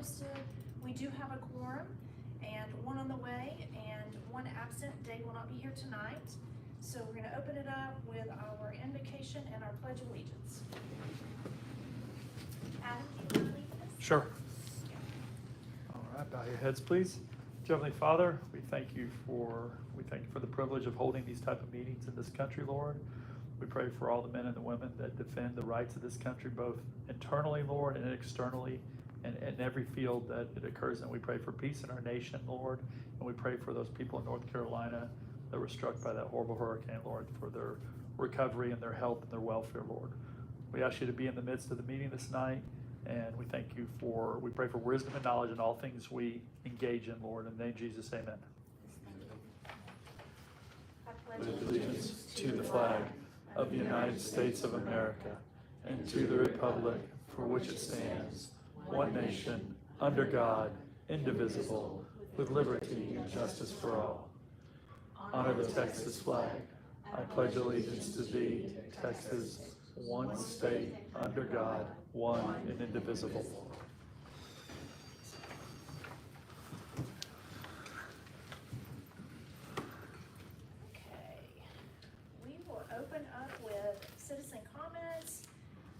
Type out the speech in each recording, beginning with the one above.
posted. We do have a quorum and one on the way and one absent. Dave will not be here tonight. So we're going to open it up with our invocation and our Pledge of Allegiance. Adam, do you want to lead us? Sure. All right, bow your heads, please. Heavenly Father, we thank you for the privilege of holding these type of meetings in this country, Lord. We pray for all the men and the women that defend the rights of this country, both internally, Lord, and externally, and in every field that it occurs in. We pray for peace in our nation, Lord, and we pray for those people in North Carolina that were struck by that horrible hurricane, Lord, for their recovery and their health and their welfare, Lord. We ask you to be in the midst of the meeting this night, and we thank you we pray for wisdom and knowledge in all things we engage in, Lord. In the name of Jesus, amen. I Pledge allegiance to the flag of the United States of America and to the republic for which it stands, one nation, under God, indivisible, with liberty and justice for all. Honor the Texas flag. I pledge allegiance to thee, Texas, one state, under God, one and indivisible. Okay, we will open up with citizen comments.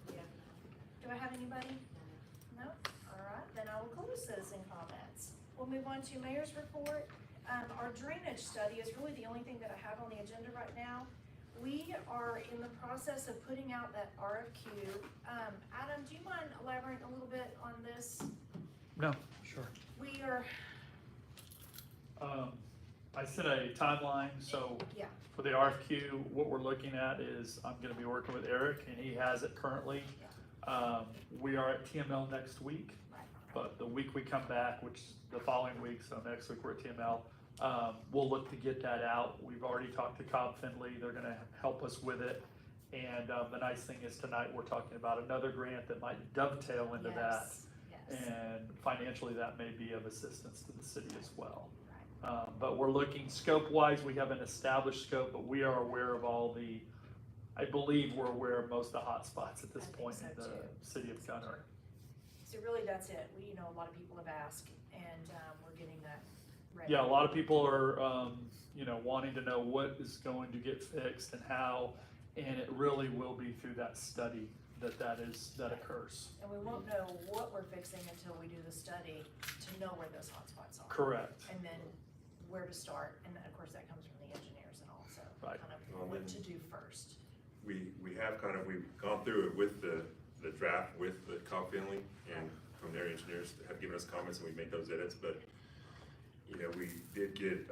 Do I have anybody? No? All right, then I will close citizen comments. We'll move on to mayor's report. Our drainage study is really the only thing that I have on the agenda right now. We are in the process of putting out that RFQ. Adam, do you mind elaborating a little bit on this? No, sure. We are, I set a timeline, so yeah, for the RFQ, what we're looking at is I'm going to be working with Eric, and he has it currently. We are at TML next week, but the week we come back, which is the following week, so next week we're at TML, we'll look to get that out. We've already talked to Cobb Finley. They're going to help us with it. And the nice thing is tonight we're talking about another grant that might dovetail into that. Yes. And financially that may be of assistance to the city as well. But we're looking scope-wise. We have an established scope, but we are aware of I believe we're aware of most of the hot spots at this point so in the too. city of Gunter. So really that's it. A lot of people have asked and we're getting that ready. Yeah, a lot of people are, wanting to know what is going to get fixed and how, and it really will be through that study that occurs. And we won't know what we're fixing until we do the study to know where those hotspots are. Correct. And then where to start, and of course that comes from the engineers and all, so Right. kind of what to do first. We've gone through it with the draft with the Cobb Finley, and from their engineers have given us comments, and we made those edits, but we did get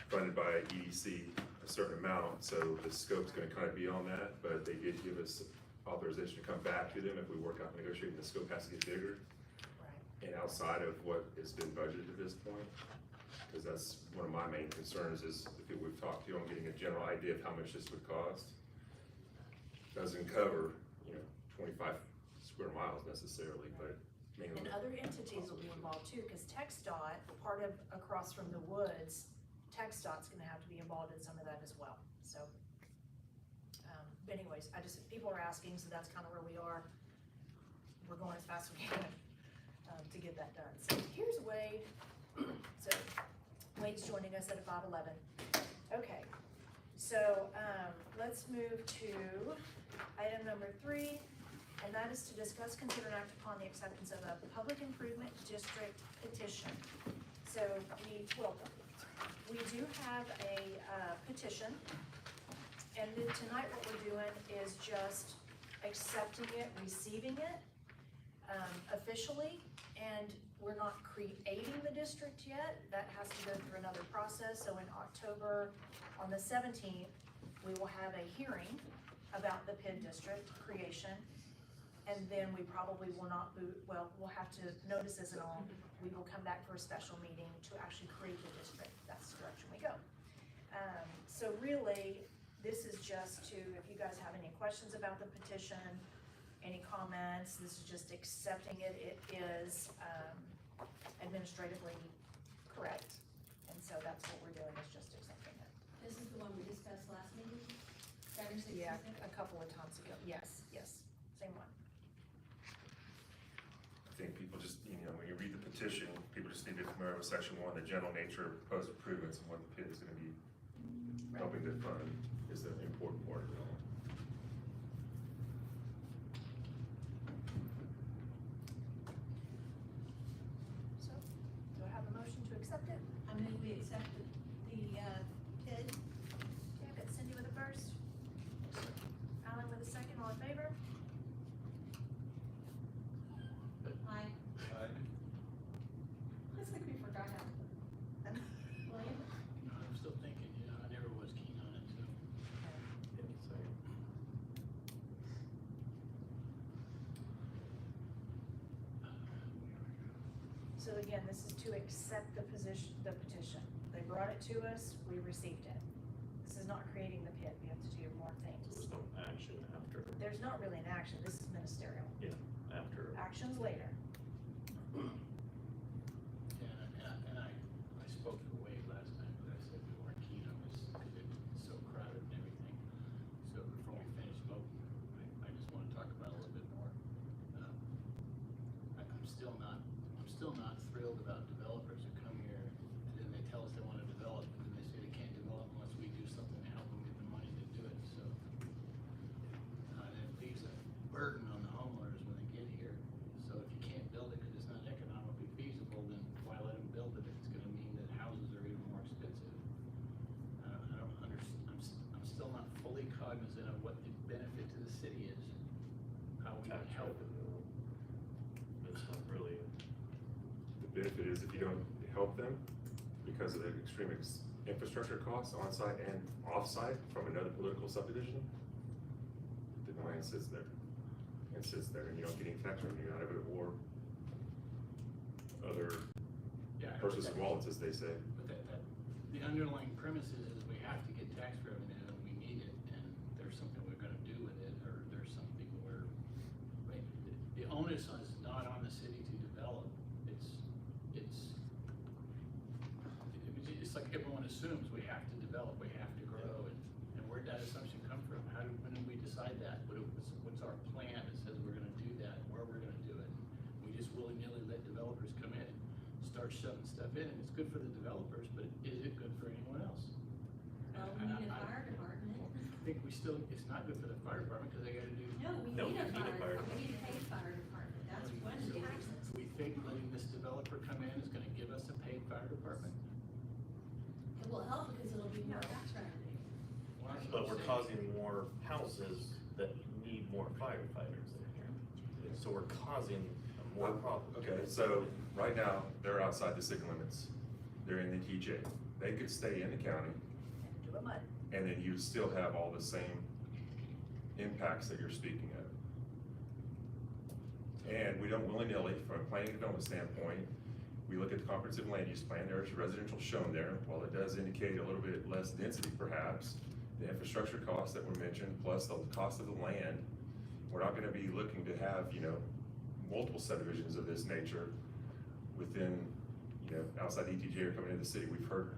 funded by EDC a certain amount, so the scope's gonna kind of be on that, but they did give us authorization to come back to them if we work out negotiating. The scope has to get bigger Right. and outside of what has been budgeted at this point, because that's one of my main concerns is the people we've talked to on getting a general idea of how much this would cost. Doesn't cover 25 square miles necessarily, but mainly. And other entities will be involved too, because TxDOT, part of across from the woods, TxDOT's gonna have to be involved in some of that as well, so. But anyways, people are asking, so that's kind of where we are. We're going as fast as we can to get that done. So here's Wade. So Wade's joining us at 5:11. Okay, so let's move to item number 3, and that is to discuss, consider, and act upon the acceptance of a public improvement district petition. So we do have a petition, and then tonight what we're doing is just accepting it, receiving it officially, and we're not creating the district yet. That has to go through another process. So in October, on the 17th, we will have a hearing about the PID district creation. And then we probably will not move, we'll have to notices and all. We will come back for a special meeting to actually create the district. That's the direction we go. So really, this is just to, if you guys have any questions about the petition, any comments, this is just accepting it. It is administratively correct. And so that's what we're doing, is just accepting it. This is the one we discussed last meeting? Yeah, a couple of times ago. Yes, same one. I think people just, when you read the petition, people just need to be familiar with section 1, the general nature of proposed improvements and what the PID is gonna be helping to fund is the important part of it all. So, do I have a motion to accept it? I move we accept the PID. Okay, I've got Cindy with the first. Alan with the second, all in favor? Aye. Looks like we forgot how. William? I'm still thinking, I never was keen on it, so. So again, this is to accept the petition. They brought it to us, we received it. This is not creating the PID, we have to do more things. There's no action after, There's not really an action, this is ministerial. after. Actions later. Yeah, and I spoke to Wade last time, but I said we weren't keen on this because it's so crowded and everything. So before we finish voting, I just wanna talk about it a little bit more. I'm still not thrilled about developers who come here and then they tell us they wanna develop, and then they say they can't develop unless we do something to help them get the money to do it, so. It leaves a burden on the homeowners when they get here. So if you can't build it because it's not economically feasible, then why let them build it if it's gonna mean that houses are even more expensive? I don't understand, I'm still not fully cognizant of what the benefit to the city is, how we can help. It's not really, The benefit is if you don't help them because of the extreme infrastructure costs on-site and off-site from another political subdivision, the land sits there and you don't get any tax revenue out of it or other Yeah, purses of wallets, as they say. But the underlying premise is we have to get tax revenue and we need it, and there's something we're gonna do with it, or there's something where, right, the onus is not on the city to develop, it's like everyone assumes we have to develop, we have to grow, and where'd that assumption come from? When did we decide that? What's our plan that says we're gonna do that, where we're gonna do it? We just willy-nilly let developers come in and start shoving stuff in, and it's good for the developers, but is it good for anyone else? Well, we need a fire department. I think it's not good for the fire department, because they gotta do. No, we need a fire, department. we need a paid fire department. That's one of the taxes. We think letting this developer come in is gonna give us a paid fire department? It will help because it'll be more tax revenue. Well, that's what but I'm we're saying. causing more houses that need more firefighters in here. So we're causing more problems. Okay, so right now, they're outside the city limits. They're in the TJ. They could stay in the county Do a mud. and then you still have all the same impacts that you're speaking of. And we don't willy-nilly, from a planning and development standpoint, we look at the comprehensive land use plan, there's residential shown there. While it does indicate a little bit less density perhaps, the infrastructure costs that were mentioned, plus the cost of the land, we're not gonna be looking to have, multiple subdivisions of this nature within, outside ETJ or coming into the city. We've heard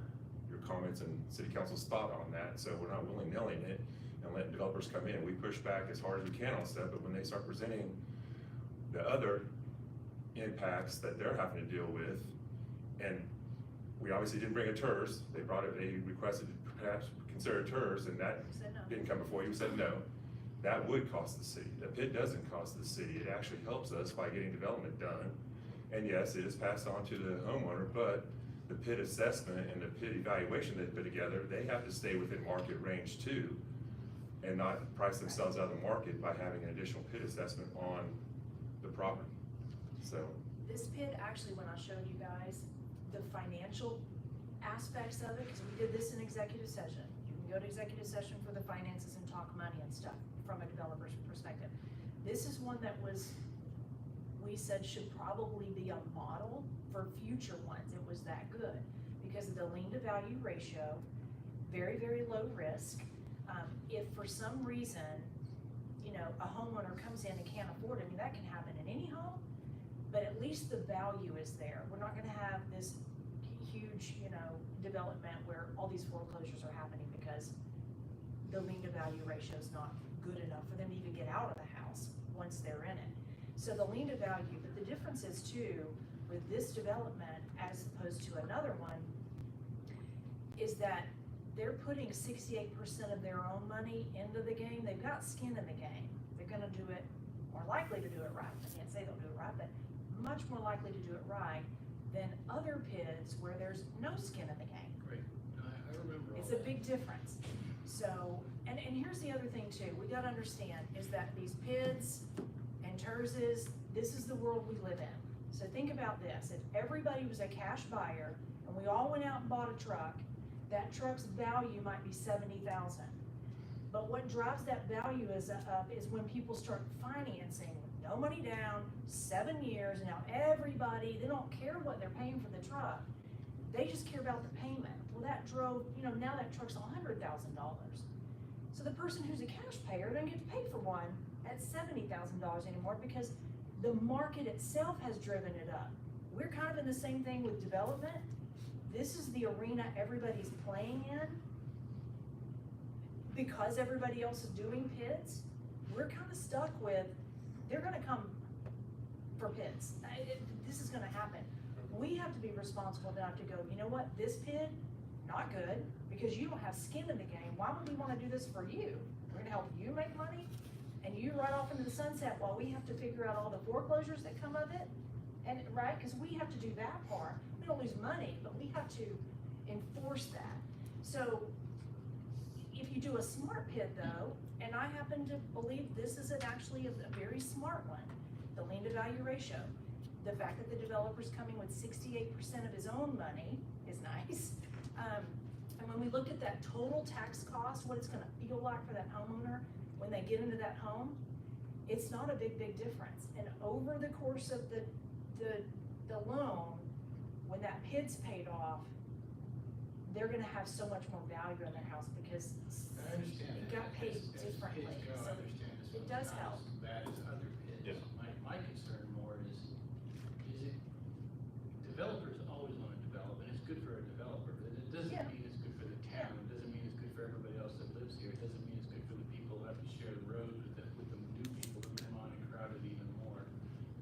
your comments and city council's thought on that, so we're not willy-nillying it and letting developers come in. We push back as hard as we can on stuff, but when they start presenting the other impacts that they're having to deal with, and we obviously didn't bring a TERS, they requested perhaps consider a TERS, and that Said no. didn't come before you, said no. That would cost the city. The PID doesn't cost the city, it actually helps us by getting development done. And yes, it is passed on to the homeowner, but the PID assessment and the PID evaluation they put together, they have to stay within market range too, and not price themselves out of the market by having an additional PID assessment on the property, so. This PID, actually, when I showed you guys the financial aspects of it, because we did this in executive session. You can go to executive session for the finances and talk money and stuff from a developer's perspective. This is one that we said should probably be a model for future ones. It was that good because of the lean to value ratio, very, very low risk. If for some reason, a homeowner comes in and can't afford it, that can happen in any home, but at least the value is there. We're not gonna have this huge, development where all these foreclosures are happening because the lean to value ratio is not good enough for them to even get out of the house once they're in it. So the lean to value, but the difference is too, with this development as opposed to another one is that they're putting 68% of their own money into the game. They've got skin in the game. They're gonna do it, more likely to do it right. I can't say they'll do it right, but much more likely to do it right than other PIDs where there's no skin in the game. Right, I remember all It's a that. big difference. So, and here's the other thing too, we gotta understand, is that these PIDs and TERSs, this is the world we live in. So think about this, if everybody was a cash buyer and we all went out and bought a truck, that truck's value might be 70,000. But what drives that value up is when people start financing with no money down, 7 years, and now everybody, they don't care what they're paying for the truck. They just care about the payment. Well, that drove, now that truck's $100,000. So the person who's a cash payer doesn't get to pay for one at $70,000 anymore because the market itself has driven it up. We're kind of in the same thing with development. This is the arena everybody's playing in. Because everybody else is doing PIDs, we're kind of stuck with, they're gonna come for PIDs. This is gonna happen. We have to be responsible enough to go, you know what, this PID, not good, because you don't have skin in the game. Why would we wanna do this for you? We're gonna help you make money, and you ride off into the sunset while we have to figure out all the foreclosures that come of it. And, right, because we have to do that part. We don't lose money, but we have to enforce that. So, if you do a smart PID though, and I happen to believe this is actually a very smart one, the lien to value ratio. The fact that the developer's coming with 68% of his own money is nice. And when we look at that total tax cost, what it's gonna feel like for that homeowner when they get into that home, it's not a big difference. And over the course of the loan, when that PID's paid off, they're gonna have so much more value in their house because I understand it that. got paid As differently. kids go, So I understand this it one's does not help. as bad as other PIDs. Yeah. My concern more is it, developers always wanna develop, and it's good for a developer, but it doesn't Yeah. mean it's good for the town, it doesn't mean it's good for everybody else that lives here, it doesn't mean it's good for the people who have to share the road with the new people who come on and crowd it even more.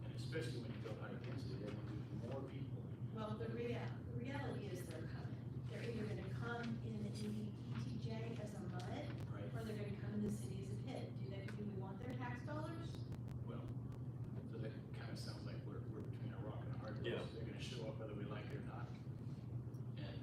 And especially when you go high density, they want to do more people. Well, the reality is they're coming. They're either gonna come in the ETJ as a MUD, Right. or they're gonna come in the city as a PID. Do we want their tax dollars? Well, so that kinda sounds like we're between a rock and a hard place. Yeah. They're gonna show up whether we like it or not. And,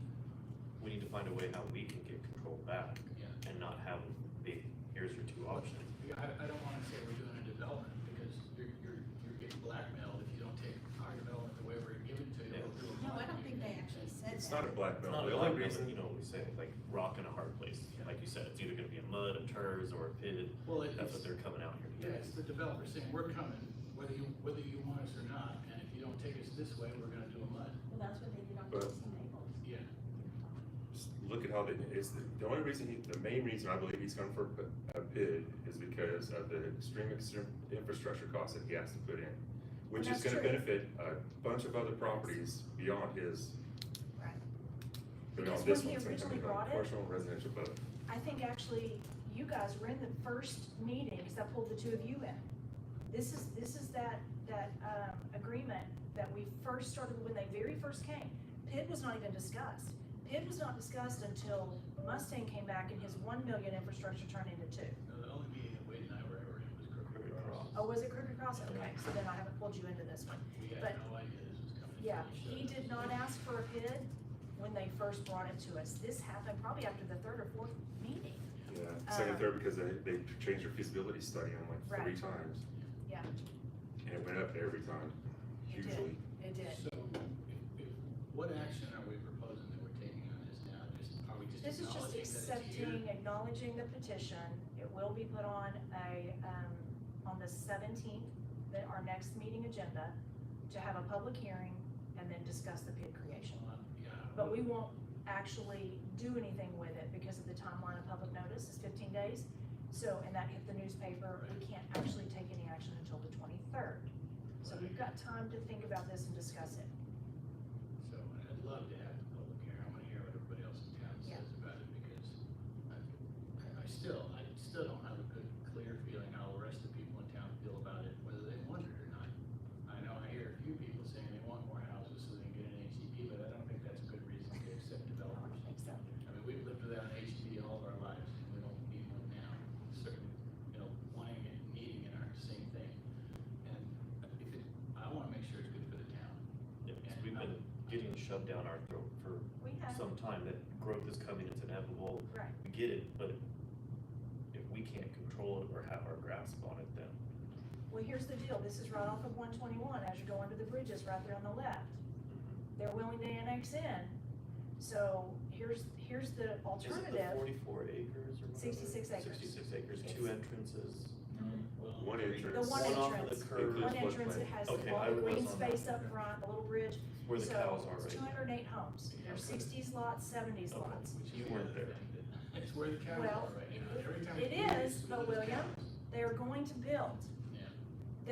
We need to find a way how we can get control back yeah. and not have big, here's your two options. Yeah, I don't wanna say we're doing a development, because you're getting blackmailed if you don't take our development the way we're giving it to you. Yeah. We'll do a No, I MUD. don't think they actually said that. It's not a It's blackmail, not the a only black reason, you know, we say like rock and a hard place. Like you said, it's either gonna be a mud, a TERS, or a PID. Well, That's what they're coming out here to Yeah, get. it's the developer saying, we're coming, whether you want us or not, and if you don't take us this way, we're gonna do a MUD. Well, that's what they did on But- Jason Maples. Yeah. just look at how the only reason the main reason I believe he's going for a PID is because of the extreme infrastructure costs that he has to put in, which is That's gonna true. benefit a bunch of other properties beyond his. Right. Beyond Because this when he one, so it's gonna originally be brought it- commercial and residential both. I think actually you guys were in the first meeting, because I pulled the two of you in. This is that agreement that we first started when they very first came. PID was not even discussed. PID was not discussed until Mustang came back and his 1 million infrastructure turned into 2. No, the only meeting that Wade and I were ever in was Crooked Cross. Oh, was it Crooked Cross? Okay, so then I haven't pulled you into this one. We had But- no idea this was coming. Yeah, until he showed did us. not ask for a PID when they first brought it to us. This happened probably after the third or fourth meeting. Yeah, second, third, because they changed their feasibility study on like 3 Right. times, Yeah, and it went up every time, it did, hugely. it did. So, what action are we proposing that we're taking on this now? Are we just This is just acknowledging that it's here? acknowledging the petition. It will be put on on the 17th, our next meeting agenda, to have a public hearing and then discuss the PID creation. Yeah. But we won't actually do anything with it because of the timeline of public notice is 15 days. So, and that hit the newspaper, we can't actually take any action until the 23rd. So we've got time to think about this and discuss it. So I'd love to have the public hearing. I wanna hear what everybody else in town Yeah. says about it, because I still don't have a good, clear feeling how the rest of the people in town feel about it, whether they want it or not. I know I hear a few people saying they want more houses getting shoved down our throat for We have, some time, that growth is coming, it's inevitable. right. We get it, but if we can't control it or have our grasp on it, then. Well, here's the deal, this is right off of 121, as you go under the bridges, right there on the left. They're willing to annex in, so here's the Is it the alternative. 44 acres or whatever? 66 acres. 66 acres, It's- 2 entrances. One entrance. The one One off of entrance, the curve. one entrance, it has Okay, all I the was green on space that. up front, the little bridge. Where the cows are So, it's right now. 208 homes, there's Okay. 60s lots, 70s Okay. lots. Which You is weren't there. It's where the cows Well, are right now. Every time it we do is, this, but there's William, cows. They're going to build. Yeah.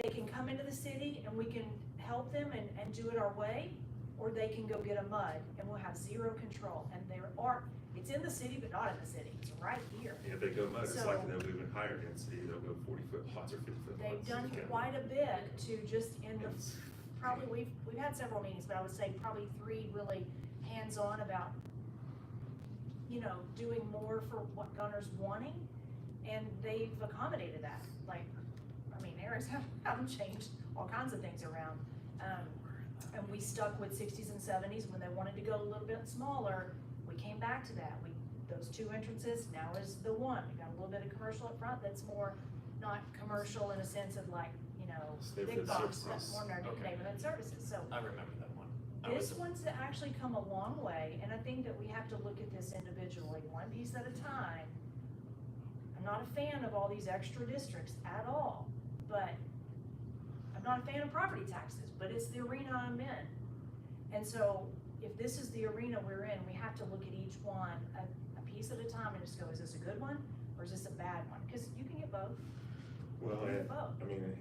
They can come into the city and we can help them and do it our way, or they can go get a mud and we'll have zero control. And there are, it's in the city, but not in the city, it's right here. And if they go mud, it's So- likely they'll move in higher density, they'll go 40-foot lots or 50-foot lots. They've done Yeah. quite a bit to just in the, It's- probably, we've had several meetings, but I would say probably 3 really hands-on about, doing more for what Gunter's wanting, and they've accommodated that. Like, Eric's have them changed all kinds of things around. And we stuck with 60s and 70s. When they wanted to go a little bit smaller, we came back to that. Those 2 entrances now is the one. We got a little bit of commercial up front that's more, not commercial in a sense of like, big Neighborhood box, but services. more Okay. neighborhood services. So I remember that one. this one's actually come a long way, and I think that we have to look at this individually, one piece at a time. I'm not a fan of all these extra districts at all, but I'm not a fan of property taxes, but it's the arena I'm in. And so if this is the arena we're in, we have to look at each one a piece at a time and just go, is this a good one or is this a bad one? Because you can get both. Well, You can and, get both.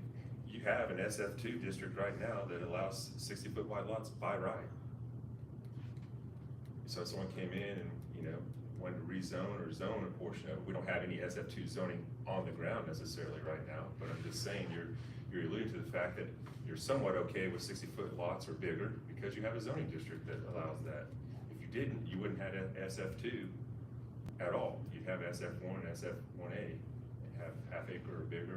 you have an SF2 district right now that allows 60-foot wide lots by right. So if someone came in and, wanted to rezone or zone a portion of it, we don't have any SF2 zoning on the ground necessarily right now, but I'm just saying, you're alluding to the fact that you're somewhat okay with 60-foot lots or bigger because you have a zoning district that allows that. If you didn't, you wouldn't have an SF2 at all. You'd have SF1 and SF1A, and have half acre or bigger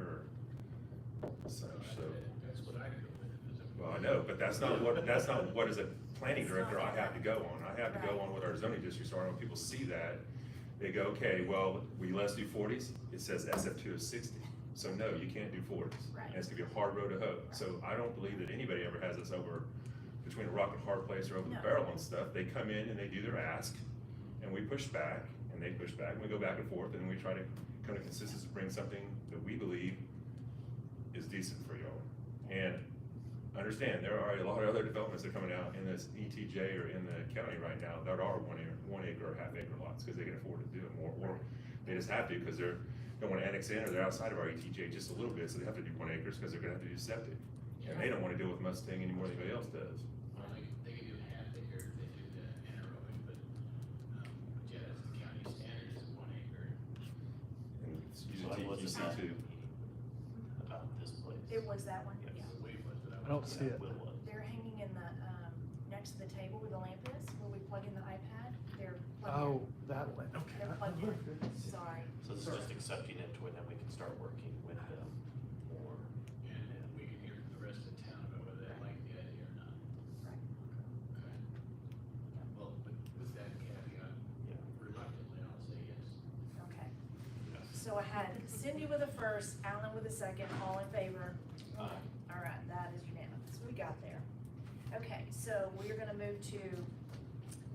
or such, so. That's what I do with it. Well, I know, but that's not what as a planning director I have to go on. I have to go on what our zoning districts are, and when people see that, they go, okay, well, let's do 40s, it says SF2 is 60. So no, you can't do 40s. Right. And it's gonna be a hard road to hoe. So I don't believe that anybody ever has us over between a rock and hard place or over the No. barrel and stuff. They come in and they do their ask, and we push back, and they push back, and we go back and forth, and we try to come to consensus to bring something that we believe is decent for y'all. And understand, there are a lot of other developments that are coming out in this ETJ or in the county right now that are 1 acre or half acre lots, because they can afford to do it more, or they just have to, because they don't wanna annex in, or they're outside of our ETJ just a little bit, so they have to do 1 acres, because they're gonna have to do septic. And they don't wanna deal with Mustang any more than anybody else does. Well, they can do half acre, they do the anaerobic, but yeah, that's the county standard is 1 acre. And it's So usually I wasn't TQC at the too. meeting about this place. It was that one, Yes. yeah. Wade was, but I don't see it. Will was. They're hanging in the, next to the table where the lamp is, where we plug in the iPad. They're plugged Oh, that one, okay. They're plugged in. Sorry. So this is just accepting into it, and we can start working with them more. and we can hear from the rest of the town about whether they like the idea or not. Right. Okay. Well, with that caveat, Yeah. reluctantly, I'll say yes. Okay. So I had Cindy with a first, Alan with a second, all in favor? Aye. All right, that is unanimous. We got there. Okay, so we're gonna move to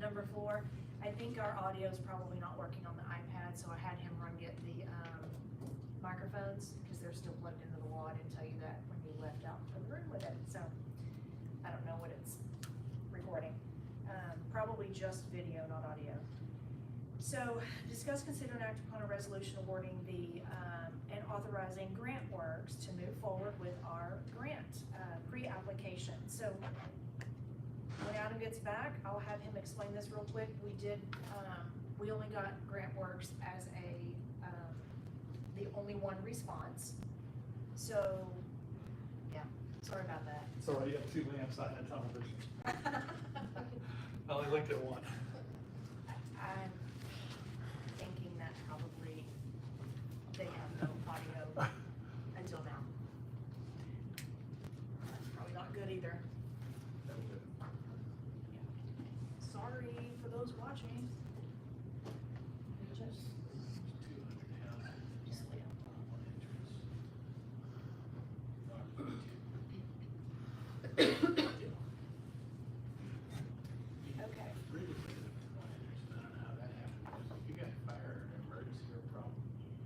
number 4. I think our audio is probably not working on the iPad, so I had him get the microphones, because they're still plugged into the wall. I didn't tell you that when you left out of the room with it, so I don't know what it's recording. Probably just video, not audio. So, discuss, consider, and act upon a resolution awarding and authorizing grant works to move forward with our grant, pre-application. So, when Adam gets back, I'll have him explain this real quick. We only got grant works as the only one response. So, yeah, sorry about that. So you have 2 lamps, I had television. I only looked at one. I'm thinking that probably they have no audio until now. That's probably not good either. those watching. Just 200 houses. Just wait. One entrance. Okay. Really limited to one entrance, and I don't know how that happened, because if you got a fire or an emergency or a problem,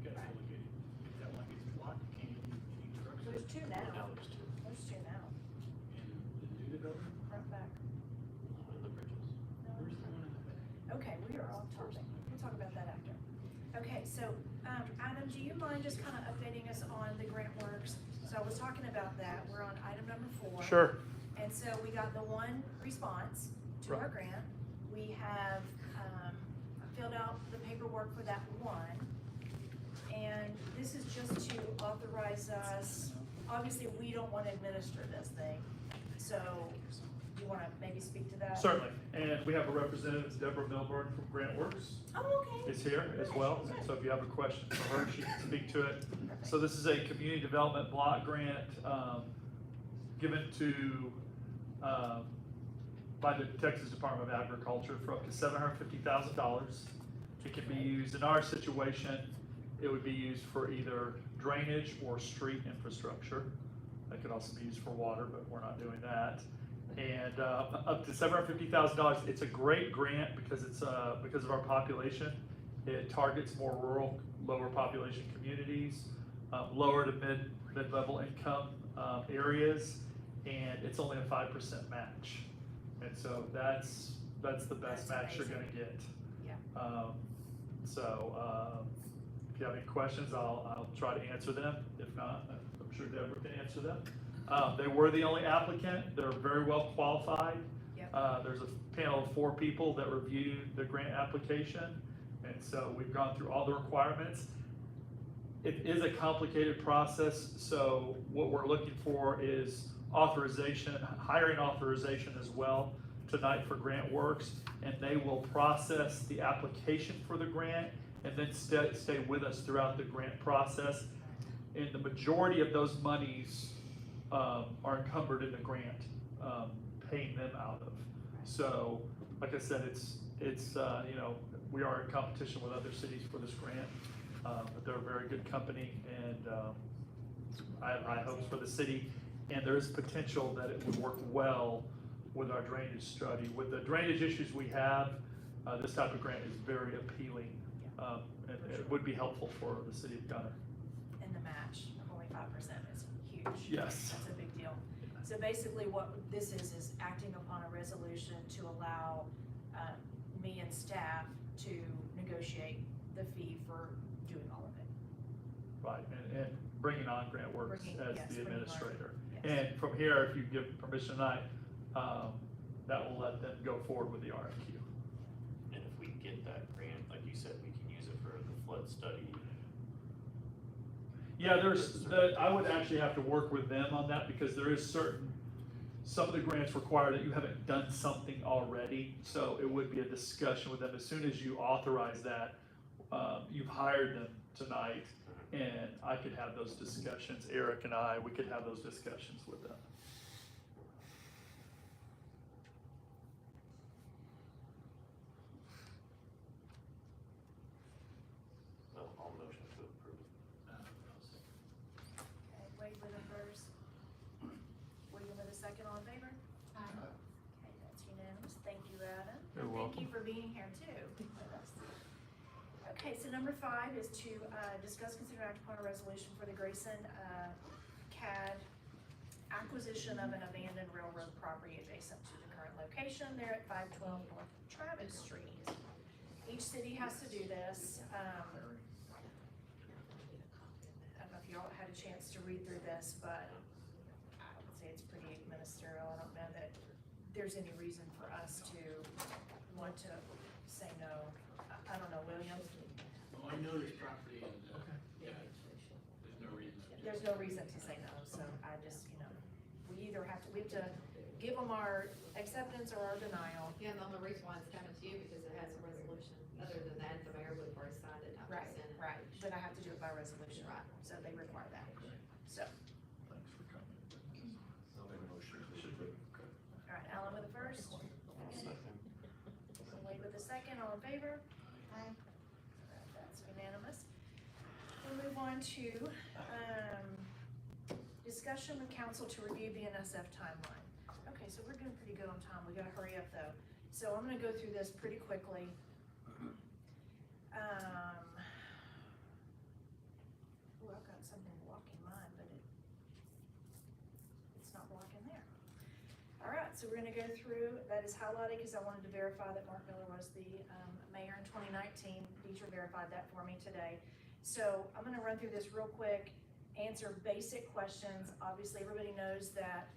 you gotta look at it. If that one gets blocked, you can't get any trucks. There's two now. Now there's two. There's two now, In the new development, front, back. On the bridges. where's the one in the back? Okay, we are off topic. We'll talk about that after. Okay, so, Adam, do you mind just kind of updating us on the grant works? So I was talking about that. We're on item number 4. Sure. And so we got the one response to our Right. grant. We have, filled out the paperwork for that one. And this is just to authorize us, obviously, we don't want to administer this thing. So, do you want to maybe speak to that? Certainly, and we have a representative, Deborah Milburn from GrantWorks, Oh, okay. is here as well, and so if you have a question for her, she can speak to it. So this is a community development block grant, given to, by the Texas Department of Agriculture for up to $750,000. It can be used, in our situation, it would be used for either drainage or street infrastructure. It could also be used for water, but we're not doing that. And up to $750,000. It's a great grant because it's because of our population. It targets more rural, lower population communities, lower to mid-level income areas, and it's only a 5% match. And so that's the best That's match you're amazing. gonna get. Yeah. If you have any questions, I'll try to answer them. If not, I'm sure Deborah can answer them. They were the only applicant. They're very well qualified. Yep. There's a panel of 4 people that reviewed the grant application. And so we've gone through all the requirements. It is a complicated process, so what we're looking for is authorization, hiring authorization as well tonight for GrantWorks, and they will process the application for the grant and then stay with us throughout the grant process. And the majority of those monies are encumbered in the grant, paying them out of. So, like I said, it's we are in competition with other cities for this grant, but they're a very good company, and I have high hopes for the city. And there is potential that it would work well with our drainage study. With the drainage issues we have, this type of grant is very appealing, and it would be helpful for the city of Gunter. And the match of only 5% is huge. Yes. That's a big deal. So basically what this is acting upon a resolution to allow me and staff to negotiate the fee for doing all of it. Right, and bringing on GrantWorks Bringing- as yes, the bringing on- administrator. yes. And from here, if you give permission tonight, that will let them go forward with the RFQ. And if we get that grant, like you said, we can use it for the flood study. Yeah, I would actually have to work with them on that because there is some of the grants require that you haven't done something already. So it would be a discussion with them. As soon as you authorize that, you've hired them tonight, and I could have those discussions. Eric and we could have those discussions with them. I'll motion to approve. Okay, Wade with a first. William with a second, all in favor? Okay, that's unanimous. Thank you, Adam. You're And welcome. Thank you for being here too. Okay, so number 5 is to discuss, consider, act upon a resolution for the Grayson CAD acquisition of an abandoned railroad property adjacent to the current location there at 512 North Travis Street. Each city has to do this. I don't know if y'all had a chance to read through this, but I would say it's pretty ministerial. I don't know that there's any reason for us to want to say no. I don't know, William? Well, I know this property, and, yeah, there's no reason. There's no reason to say no, so I just, we either have to give them our acceptance or our denial. Yeah, and the only reason why it's coming to you because it has a resolution. Other than that, the mayor would have already signed it, not Right, just sent it. right, but I have to do it by resolution. Right. So they require that, so, Thanks for coming. I'll make a motion to approve. all right, Alan with the first, Second. Wade with the second, all in favor? Aye. That's unanimous. We'll move on to, discussion with council to review BNSF timeline. Okay, so we're doing pretty good on time, we gotta hurry up though. So I'm gonna go through this pretty quickly. Ooh, I've got something blocking mine, but it's not blocking there. All right, so we're gonna go through, that is highlighted because I wanted to verify that Mark Miller was the mayor in 2019. Deidre verified that for me today. So I'm gonna run through this real quick, answer basic questions. Obviously, everybody knows that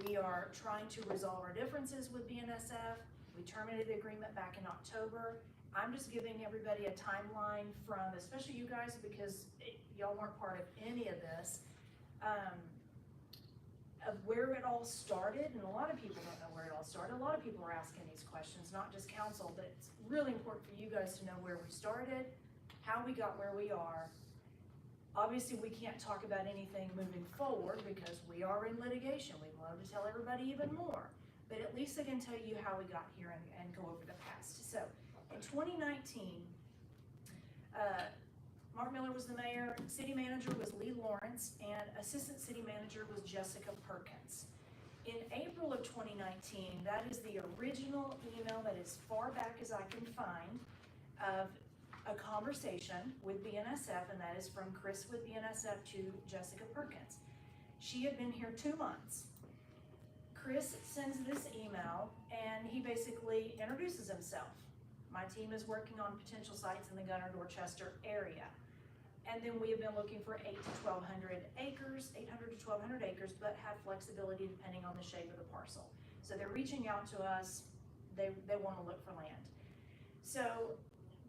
we are trying to resolve our differences with BNSF. We terminated the agreement back in October. I'm just giving everybody a timeline from, especially you guys, because y'all weren't part of any of this, of where it all started. And a lot of people don't know where it all started. A lot of people are asking these questions, not just council, but it's really important for you guys to know where we started, how we got where we are. Obviously, we can't talk about anything moving forward because we are in litigation. We'd love to tell everybody even more, but at least I can tell you how we got here and go over the past. So in 2019, Mark Miller was the mayor, city manager was Lee Lawrence, and assistant city manager was Jessica Perkins. In April of 2019, that is the original email that is far back as I can find of a conversation with BNSF, and that is from Chris with BNSF to Jessica Perkins. She had been here 2 months. Chris sends this email and he basically introduces himself. My team is working on potential sites in the Gunter, Dorchester area. And then we have been looking for 800 to 1,200 acres, 800 to 1,200 acres, but have flexibility depending on the shape of the parcel. So they're reaching out to us, they want to look for land. So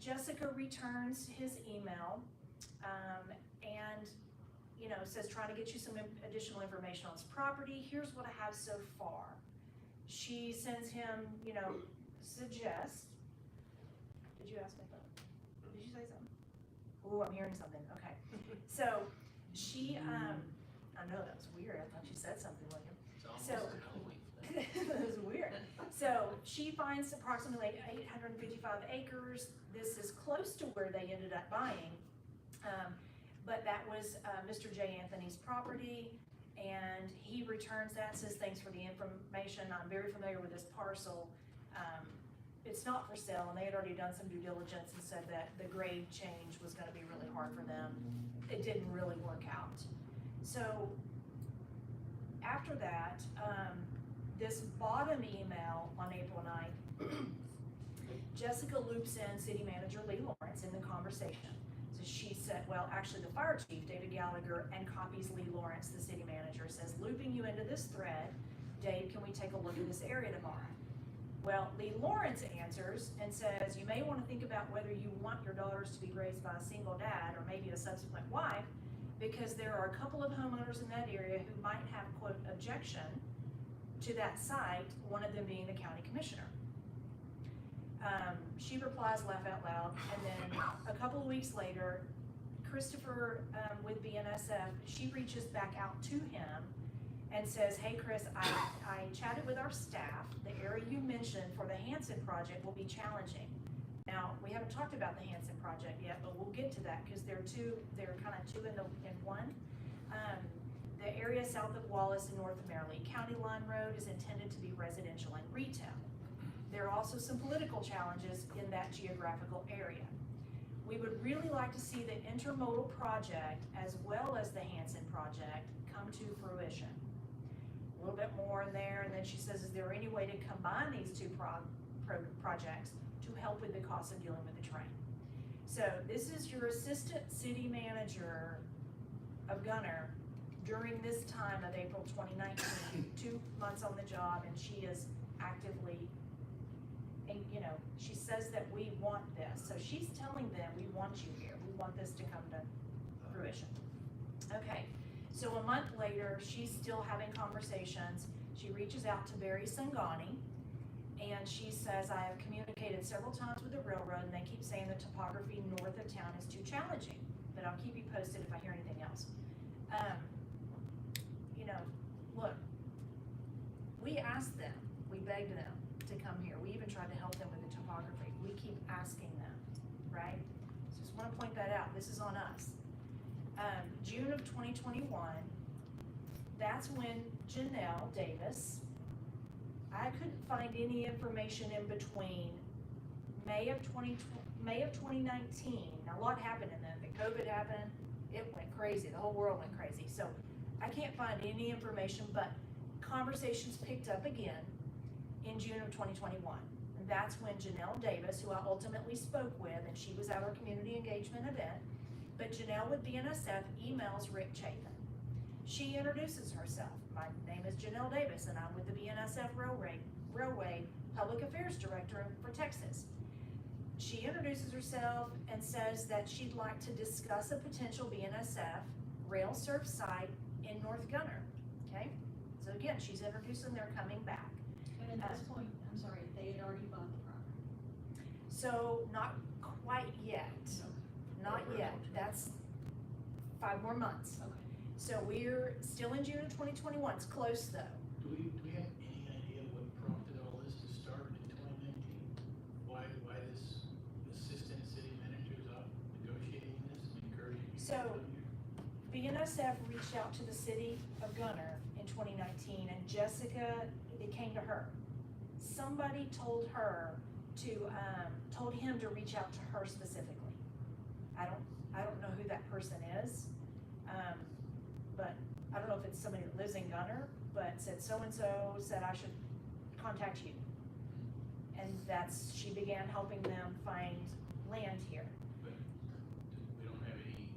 Jessica returns his email and says trying to get you some additional information on his property. Here's what I have so far. She sends him, suggest. Did you ask me that? Did you say something? Ooh, I'm hearing something. Okay. So she, I know that was weird. I thought you said something, William. It's almost So Halloween. that was weird. So she finds approximately 855 acres. This is close to where they ended up buying. But that was Mr. J. Anthony's property, and he returns that, says thanks for the information. I'm very familiar with this parcel. It's not for sale, and they had already done some due diligence and said that the grade change was gonna be really hard for them. It didn't really work out. So after that, this bottom email on April 9th, Jessica loops in city manager Lee Lawrence in the conversation. So she said, well, actually the fire chief, David Gallagher, and copies Lee Lawrence, the city manager, says, looping you into this thread, Dave, can we take a look at this area tomorrow? Well, Lee Lawrence answers and says, you may want to think about whether you want your daughters to be raised by a single dad or maybe a subsequent wife, because there are a couple of homeowners in that area who might have, quote, objection to that site, one of them being the county commissioner. She replies, laugh out loud, and then a couple of weeks later, Christopher with BNSF, she reaches back out to him and says, hey Chris, I chatted with our staff. The area you mentioned for the Hanson project will be challenging. Now, we haven't talked about the Hanson project yet, but we'll get to that because they're kind of two in one. The area south of Wallace and north of Marilee County Line Road is intended to be residential and retail. There are also some political challenges in that geographical area. We would really like to see the intermodal project as well as the Hanson project come to fruition. A little bit more in there, and then she says, is there any way to combine these two projects to help with the cost of dealing with the train? So this is your assistant city manager of Gunter during this time of April 2019, 2 months on the job, and she is actively, she says that we want this. So she's telling them, we want you here. We want this to come to fruition. Okay, so a month later, she's still having conversations. She reaches out to Barry Sangani, and she says, I have communicated several times with the railroad, and they keep saying the topography north of town is too challenging, but I'll keep you posted if I hear anything else. Look, we asked them, we begged them to come here. We even tried to help them with the topography. We keep asking them, right? So just wanna point that out, this is on us. June of 2021, that's when Janelle Davis, I couldn't find any information in between May of 2019. Now, a lot happened in then, the COVID happened, it went crazy, the whole world went crazy. So I can't find any information, but conversations picked up again in June of 2021. And that's when Janelle Davis, who I ultimately spoke with, and she was at our community engagement event, but Janelle with BNSF emails Rick Chapin. She introduces herself. My name is Janelle Davis, and I'm with the BNSF Railway Public Affairs Director for Texas. She introduces herself and says that she'd like to discuss a potential BNSF rail serve site in North Gunter, okay? So again, she's introducing they're coming back. And at this point, I'm sorry, they had already bought the property. So not quite yet, not yet. That's 5 more months. Okay. So we're still in June of 2021, it's close though. Do we have any idea what prompted all this to start in 2019? Why this assistant city manager is out negotiating this and encouraging people So- to come here? BNSF reached out to the city of Gunter in 2019, and Jessica, it came to her. Somebody told her told him to reach out to her specifically. I don't know who that person is, but I don't know if it's somebody that lives in Gunter, but said so-and-so said I should contact you. And she began helping them find land here. But we don't have any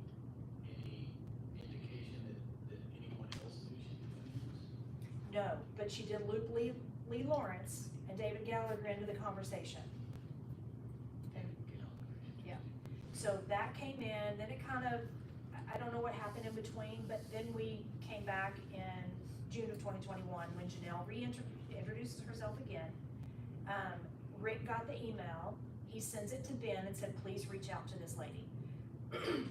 indication that anyone else knew she'd be doing this? No, but she did loop Lee Lawrence and David Gallagher into the conversation. Yeah. So that came in, then it kind of, I don't know what happened in between, but then we came back in June of 2021 when Janelle introduces herself again. Rick got the email, he sends it to Ben and said, please reach out to this lady. So And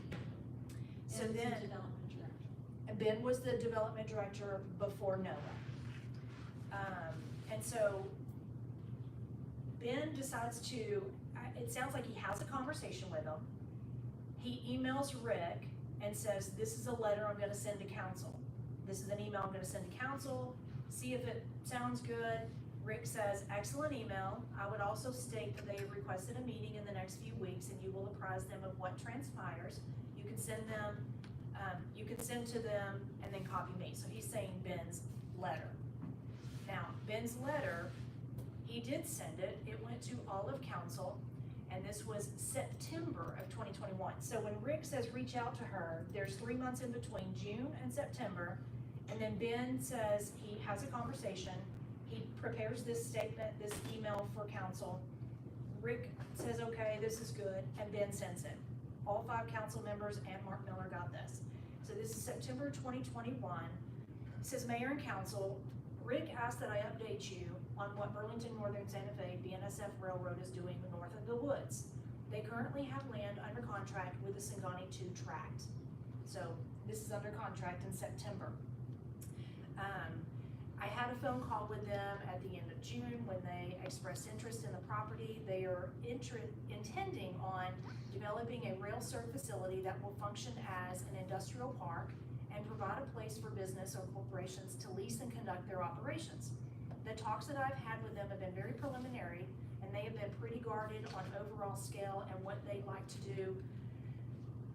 it's a then, development director. Ben was the development director before Noah. And so Ben decides to, it sounds like he has a conversation with him. He emails Rick and says, this is a letter I'm gonna send to council. This is an email I'm gonna send to council, see if it sounds good. Rick says, excellent email. I would also state that they have requested a meeting in the next few weeks and you will apprise them of what transpires. You can send to them and then copy me. So he's saying Ben's letter. Now, Ben's letter, he did send it. It went to all of council, and this was September of 2021. So when Rick says reach out to her, there's 3 months in between June and September, and then Ben says he has a conversation. He prepares this statement, this email for council. Rick says, okay, this is good, and Ben sends it. All 5 council members and Mark Miller got this. So this is September 2021. It says, Mayor and Council, Rick asked that I update you on what Burlington Northern Santa Fe BNSF Railroad is doing north of the woods. They currently have land under contract with the Singani 2 tract. So this is under contract in September. I had a phone call with them at the end of June when they expressed interest in the property. They are intending on developing a rail serve facility that will function as an industrial park and provide a place for business or corporations to lease and conduct their operations. The talks that I've had with them have been very preliminary, and they have been pretty guarded on overall scale and what they'd like to do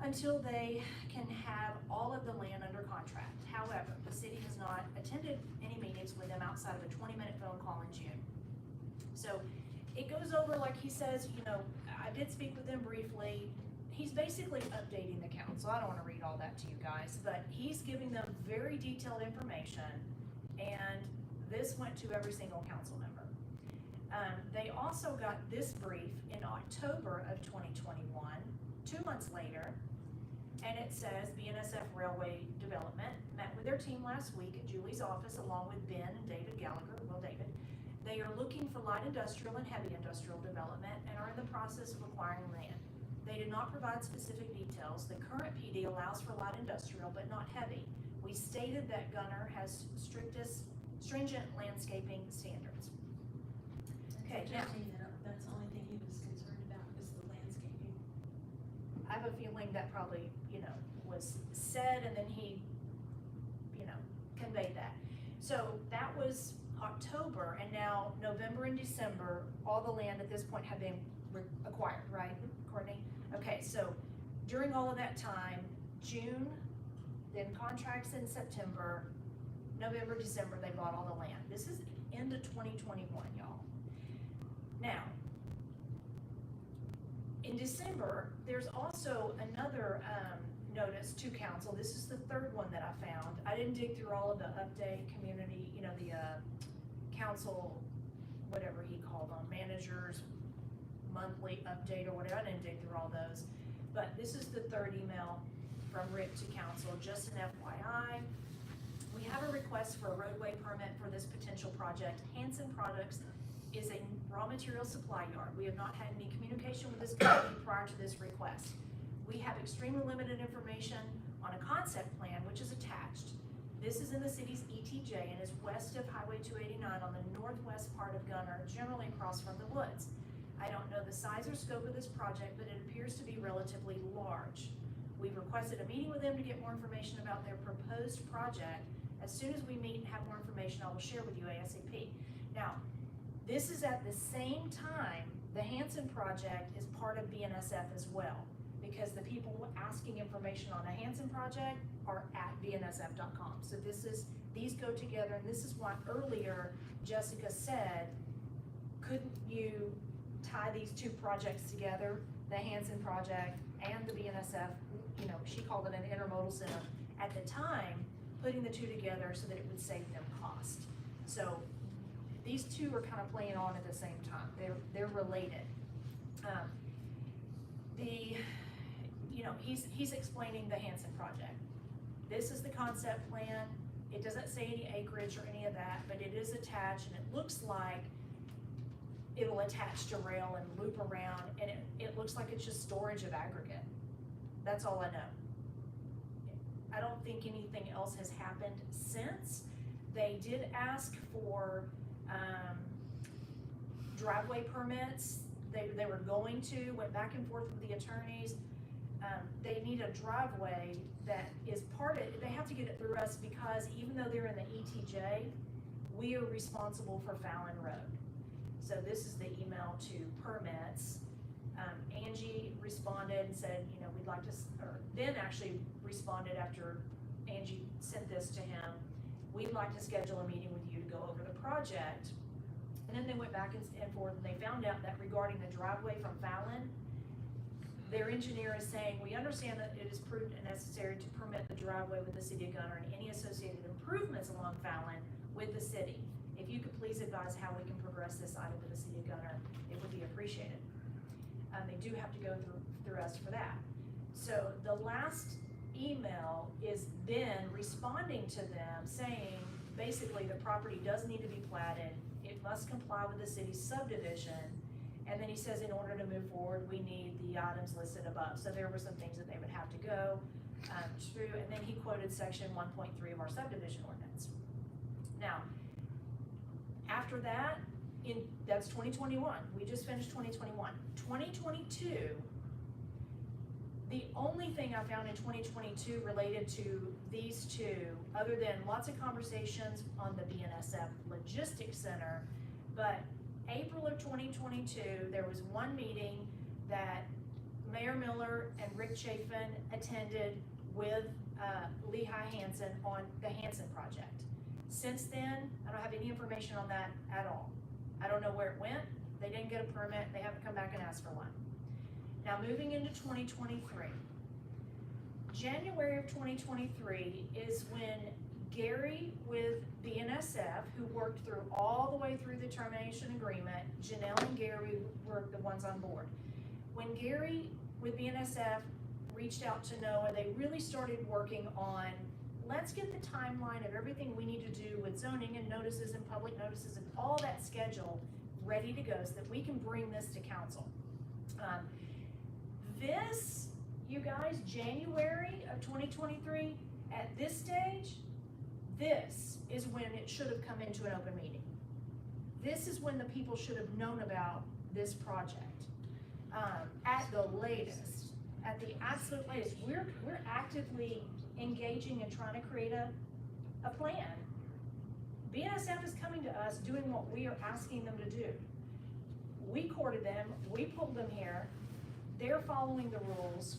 until they can have all of the land under contract. However, the city has not attended any meetings with them outside of a 20-minute phone call in June. So it goes over, like he says, I did speak with them briefly. He's basically updating the council. I don't want to read all that to you guys, but he's giving them very detailed information, and this went to every single council member. They also got this brief in October of 2021, 2 months later, and it says BNSF Railway Development met with their team last week at Julie's office along with Ben and David Gallagher. Well, David, they are looking for light industrial and heavy industrial development and are in the process of acquiring land. They did not provide specific details. The current PD allows for light industrial, but not heavy. We stated that Gunter has stringent landscaping standards. Okay, now, That's the only thing he feeling that probably, was said, and then he, conveyed that. So that was October, and now November and December, all the land at this point had been acquired, right, Courtney? Okay, so during all of that time, June, then contracts in September, November, December, they bought all the land. This is end of 2021, y'all. Now, in December, there's also another notice to council. This is the third one that I found. I didn't dig through all of the update community, the council, whatever he called them, managers, monthly update or whatever. I didn't dig through all those. But this is the third email from Rick to council, just an FYI. We have a request for a roadway permit for this potential project. Hanson Products is a raw material supply yard. We have not had any communication with this company prior to this request. We have extremely limited information on a concept plan, which is attached. This is in the city's ETJ and is west of Highway 289 on the northwest part of Gunter, generally across from the woods. I don't know the size or scope of this project, but it appears to be relatively large. We've requested a meeting with them to get more information about their proposed project. As soon as we meet and have more information, I will share with you ASAP. Now, this is at the same time, the Hanson project is part of BNSF as well, because the people asking information on the Hanson project are at bnsf.com. So these go together, and this is why earlier Jessica said, couldn't you tie these two projects together, the Hanson project and the BNSF, she called it an intermodal center. At the time, putting the two together so that it would save them cost. So these two are kind of playing on at the same time. They're related. He's explaining the Hanson project. This is the concept plan. It doesn't say any acreage or any of that, but it is attached, and it looks like it'll attach to rail and loop around, and it looks like it's just storage of aggregate. That's all I know. I don't think anything else has happened since. They did ask for driveway permits. They were going to, went back and forth with the attorneys. They need a driveway that is they have to get it through us because even though they're in the ETJ, we are responsible for Fallon Road. So this is the email to permits. Angie responded and said, we'd like to, or Ben actually responded after Angie sent this to him. We'd like to schedule a meeting with you to go over the project. And then they went back and forth, and they found out that regarding the driveway from Fallon, their engineer is saying, we understand that it is prudent and necessary to permit the driveway with the city of Gunter and any associated improvements along Fallon with the city. If you could please advise how we can progress this item with the city of Gunter, it would be appreciated. They do have to go through us for that. So the last email is Ben responding to them saying, basically the property does need to be platted. It must comply with the city's subdivision. And then he says, in order to move forward, we need the items listed above. So there were some things that they would have to go through. And then he quoted section 1.3 of our subdivision ordinance. Now, after that, that's 2021. We just finished 2021. 2022, the only thing I found in 2022 related to these two, other than lots of conversations on the BNSF Logistics Center, but April of 2022, there was one meeting that Mayor Miller and Rick Chafin attended with Lehigh Hanson on the Hanson project. Since then, I don't have any information on that at all. I don't know where it went. They didn't get a permit. They haven't come back and asked for one. Now moving into 2023. January of 2023 is when Gary with BNSF, who worked through all the way through the termination agreement, Janelle and Gary were the ones on board. When Gary with BNSF reached out to Noah, they really started working on, let's get the timeline of everything we need to do with zoning and notices and public notices and all that schedule ready to go so that we can bring this to council. This, you guys, January of 2023, at this stage, this is when it should have come into an open meeting. This is when the people should have known about this project. At the latest, at the absolute latest. We're actively engaging and trying to create a plan. BNSF is coming to us doing what we are asking them to do. We courted them, we pulled them here, they're following the rules.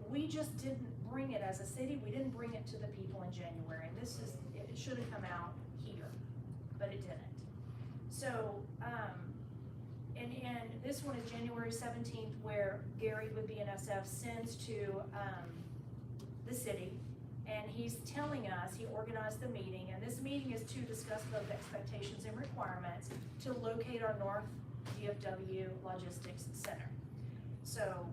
We just didn't bring it as a city, we didn't bring it to the people in January, and this is, it should have come out here, but it didn't. So, and this one is January 17th, where Gary with BNSF sends to the city, and he's telling us, he organized the meeting, and this meeting is to discuss both expectations and requirements to locate our North DFW Logistics Center. So,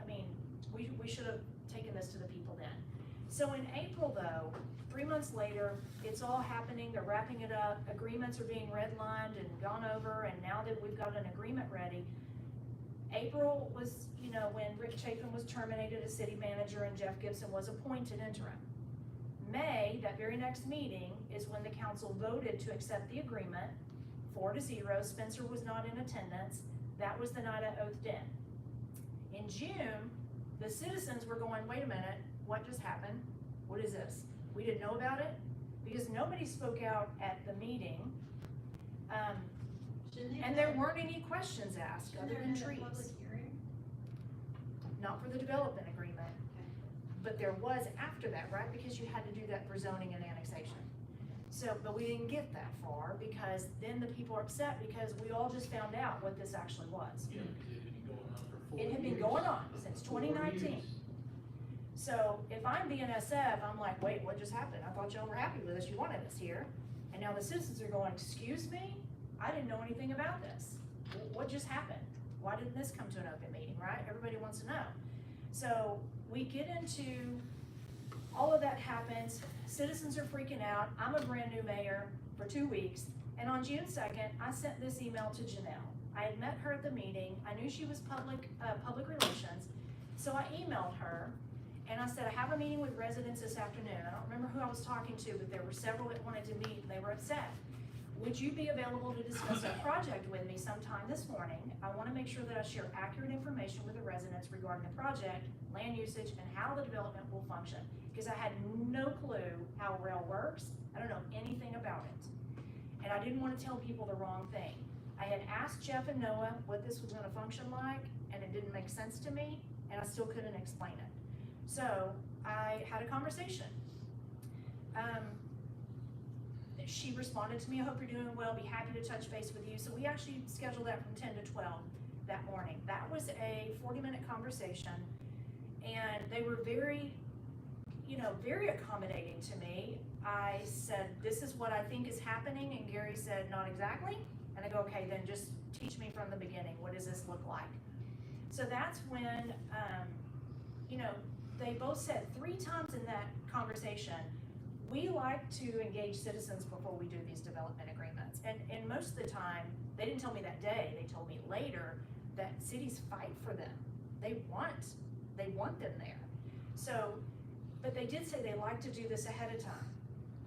I mean, we should have taken this to the people then. So in April though, 3 months later, it's all happening, they're wrapping it up, agreements are being redlined and gone over, and now that we've got an agreement ready, April was, you know, when Rick Chapin was terminated as city manager and Jeff Gibson was appointed interim. May, that very next meeting, is when the council voted to accept the agreement, 4-0, Spencer was not in attendance, that was the night I oathed in. In June, the citizens were going, wait a minute, what just happened? What is this? We didn't know about it, because nobody spoke out at the meeting. And there weren't any questions asked other than trees. Not for the development agreement, but there was after that, right? Because you had to do that for zoning and annexation. So, but we didn't get that far because then the people are upset because we all just found out what this actually was. Yeah, because It had been going on since 2019. So if I'm BNSF, I'm like, wait, what just happened? I thought y'all were happy with us, you wanted us here. And now the citizens are going, excuse me? I didn't know anything about this. What just happened? Why didn't this come to an open meeting, right? Everybody wants to know. So we get into, all of that happens, citizens are freaking out. I'm a brand new mayor for 2 weeks. And on June 2nd, I sent this email to Janelle. I had met her at the meeting. I knew she was public relations. So I emailed her and I said, I have a meeting with residents this afternoon. I don't remember who I was talking to, but there were several that wanted to meet and they were upset. Would you be available to discuss a project with me sometime this morning? I want to make sure that I share accurate information with the residents regarding the project, land usage, and how the development will function. Because I had no clue how rail works. I don't know anything about it. And I didn't want to tell people the wrong thing. I had asked Jeff and Noah what this was going to function like, and it didn't make sense to me, and I still couldn't explain it. So I had a conversation. She responded to me, I hope you're doing well, be happy to touch base with you. So we actually scheduled that from 10 to 12 that morning. That was a 40-minute conversation, and they were very, very accommodating to me. I said, this is what I think is happening, and Gary said, not exactly. And I go, okay, then just teach me from the beginning. What does this look like? So that's when, they both said 3 times in that conversation, we like to engage citizens before we do these development agreements. And most of the time, they didn't tell me that day, they told me later that cities fight for them. They want them there. So, but they did say they like to do this ahead of time.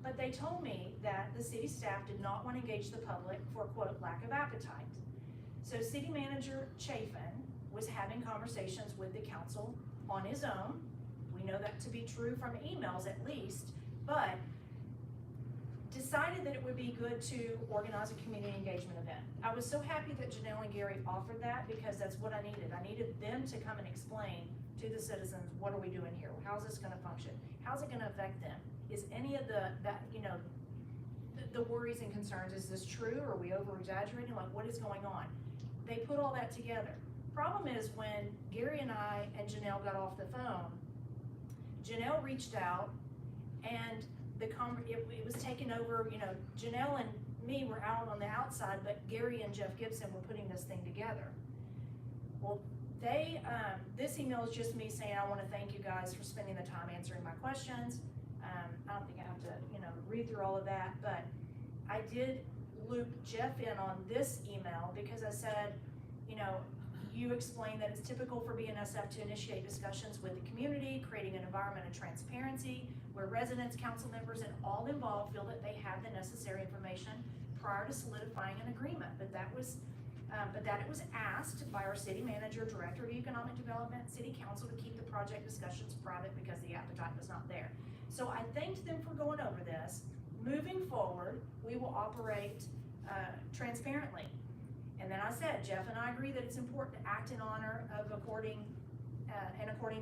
But they told me that the city staff did not want to engage the public for, quote, lack of appetite. So city manager Chapin was having conversations with the council on his own. We know that to be true from emails at least, but decided that it would be good to organize a community engagement event. I was so happy that Janelle and Gary offered that because that's what I needed. I needed them to come and explain to the citizens, what are we doing here? How's this gonna function? How's it gonna affect them? Is any of the worries and concerns, is this true? Are we over exaggerating? Like, what is going on? They put all that together. Problem is when Gary and I and Janelle got off the phone, Janelle reached out and it was taken over, Janelle and me were out on the outside, but Gary and Jeff Gibson were putting this thing together. Well, this email is just me saying, I wanna thank you guys for spending the time answering my questions. I don't think I have to, read through all of that, but I did loop Jeff in on this email because I said, you explained that it's typical for BNSF to initiate discussions with the community, creating an environment of transparency where residents, council members, and all involved feel that they have the necessary information prior to solidifying an agreement. But that was but that it was asked by our city manager, director of economic development, city council to keep the project discussions private because the appetite was not there. So I thanked them for going over this. Moving forward, we will operate transparently. And then I said, Jeff and I agree that it's important to act in honor of according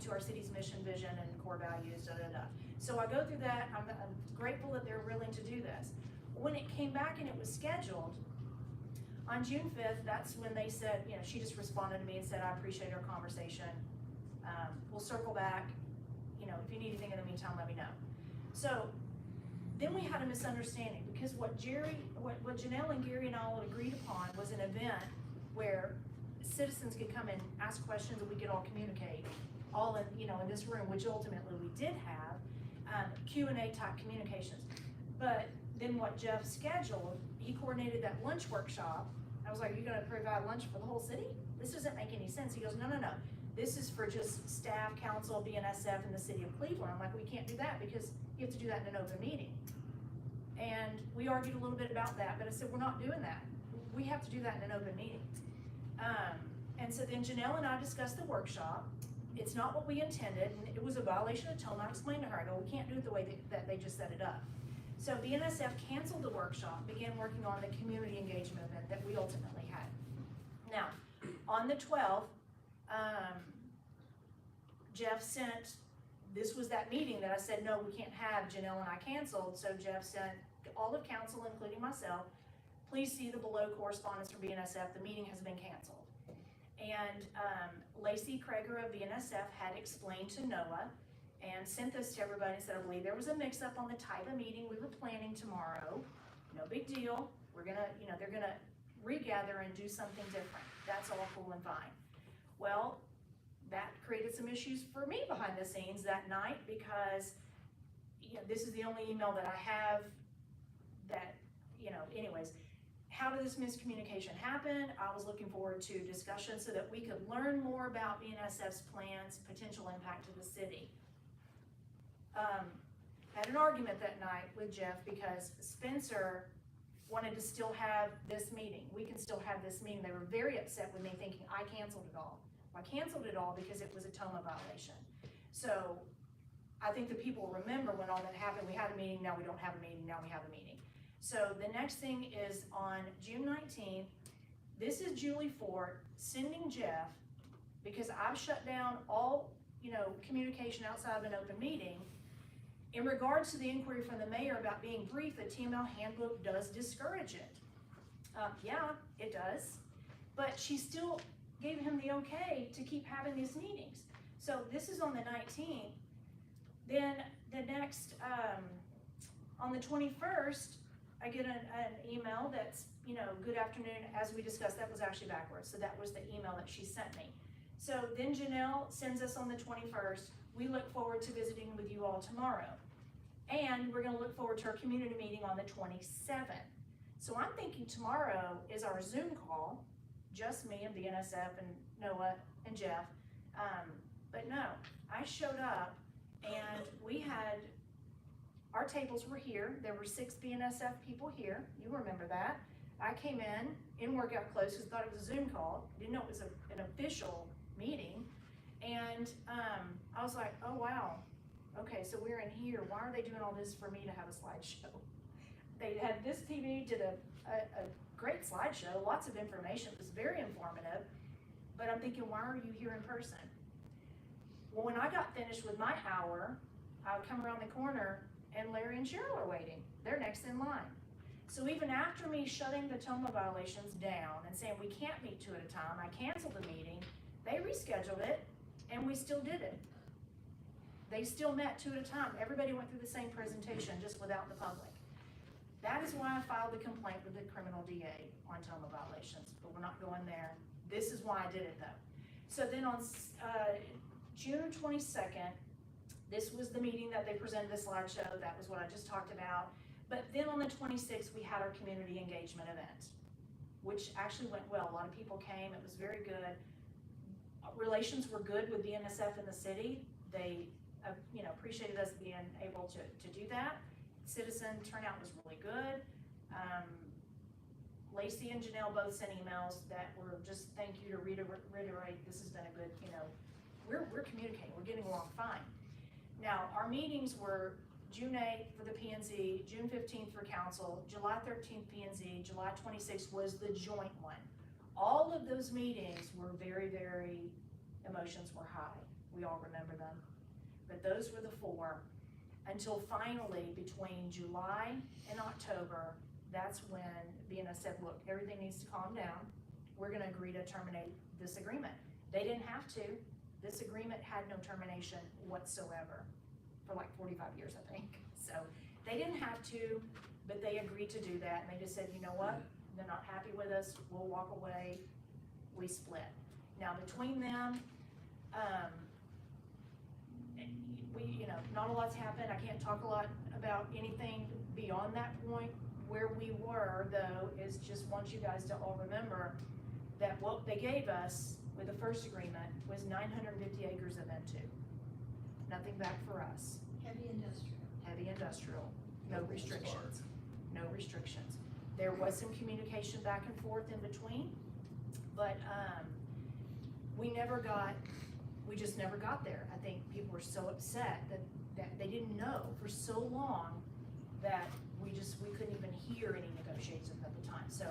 to our city's mission, vision, and core values, So I go through that. I'm grateful that they're willing to do this. When it came back and it was scheduled, on June 5th, that's when they said, she just responded to me and said, I appreciate our conversation. We'll circle back. If you need anything in the meantime, let me know. So then we had a misunderstanding because what Janelle and Gary and I all agreed upon was an event where citizens could come and ask questions and we could all communicate, all in this room, which ultimately we did have, Q&A type communications. But then what Jeff scheduled, he coordinated that lunch workshop. I was like, are you gonna provide lunch for the whole city? This doesn't make any sense. He goes, no. This is for just staff, council, BNSF, and the city of Cleveland. I'm like, we can't do that because you have to do that in an open meeting. And we argued a little bit about that, but I said, we're not doing that. We have to do that in an open meeting. And so then Janelle and I discussed the workshop. It's not what we intended, and it was a violation of tone. I explained to her, I go, we can't do it the way that they just set it up. So BNSF canceled the workshop, began working on the community engagement event that we ultimately had. Now, on the 12th, Jeff sent, this was that meeting that I said, no, we can't have, Janelle and I canceled, so Jeff sent all of council, including myself, please see the below correspondence from BNSF, the meeting has been canceled. And Lacey Krager of BNSF had explained to Noah and sent this to everybody and said, I believe there was a mix-up on the type of meeting we were planning tomorrow. No big deal. We're gonna, they're gonna regather and do something different. That's all cool and fine. Well, that created some issues for me behind the scenes that night because, this is the only email that I have that, anyways. How did this miscommunication happen? I was looking forward to discussion so that we could learn more about BNSF's plans, potential impact to the city. Had an argument that night with Jeff because Spencer wanted to still have this meeting. We can still have this meeting. They were very upset with me thinking I canceled it all. I canceled it all because it was a TOMA violation. So I think the people remember when all that happened. We had a meeting, now we don't have a meeting, now we have a meeting. So the next thing is on June 19th, this is Julie Ford sending Jeff, because I've shut down all, communication outside of an open meeting. In regards to the inquiry from the mayor about being brief, the TML handbook does discourage it. Yeah, it does. But she still gave him the okay to keep having these meetings. So this is on the 19th. Then the next, on the 21st, I get an email that's, good afternoon, as we discussed, that was actually backwards. So that was the email that she sent me. So then Janelle sends us on the 21st, we look forward to visiting with you all tomorrow. And we're gonna look forward to our community meeting on the 27th. So I'm thinking tomorrow is our Zoom call, just me and BNSF and Noah and Jeff. But no, I showed up and our tables were here. There were 6 BNSF people here. You remember that. I came in workout clothes because I thought it was a Zoom call. Didn't know it was an official meeting. And I was like, oh wow, okay, so we're in here. Why are they doing all this for me to have a slideshow? They had this TV, did a great slideshow, lots of information. It was very informative. But I'm thinking, why are you here in person? Well, when I got finished with my hour, I would come around the corner and Larry and Cheryl are waiting. They're next in line. So even after me shutting the TOMA violations down and saying we can't meet 2 at a time, I canceled the meeting, they rescheduled it and we still did it. They still met 2 at a time. Everybody went through the same presentation, just without the public. That is why I filed the complaint with the criminal DA on TOMA violations, but we're not going there. This is why I did it though. So then on June 22nd, this was the meeting that they presented the slideshow. That was what I just talked about. But then on the 26th, we had our community engagement event, which actually went well. A lot of people came. It was very good. Relations were good with BNSF and the city. They appreciated us being able to do that. Citizen turnout was really good. Lacey and Janelle both sent emails that were just thank you to reiterate, this has been a good, we're communicating, we're getting along fine. Now, our meetings were June 8th for the P and Z, June 15th for council, July 13th P and Z, July 26th was the joint one. All of those meetings were very, very, emotions were high. We all remember them. But those were the 4, until finally between July and October, that's when BNS said, look, everything needs to calm down. We're gonna agree to terminate this agreement. They didn't have to. This agreement had no termination whatsoever for like 45 years, I think. So they didn't have to, but they agreed to do that. And they just said, you know what? They're not happy with us. We'll walk away. We split. Now between them, not a lot's happened. I can't talk a lot about anything beyond that point. Where we were, though, is just want you guys to all remember that what they gave us with the first agreement was 950 acres of N2. Nothing back for us. Heavy industrial. Heavy industrial, no restrictions. No restrictions. There was some communication back and forth in between, but we just never got there. I think people were so upset that they didn't know for so long that we couldn't even hear any negotiations at the time. So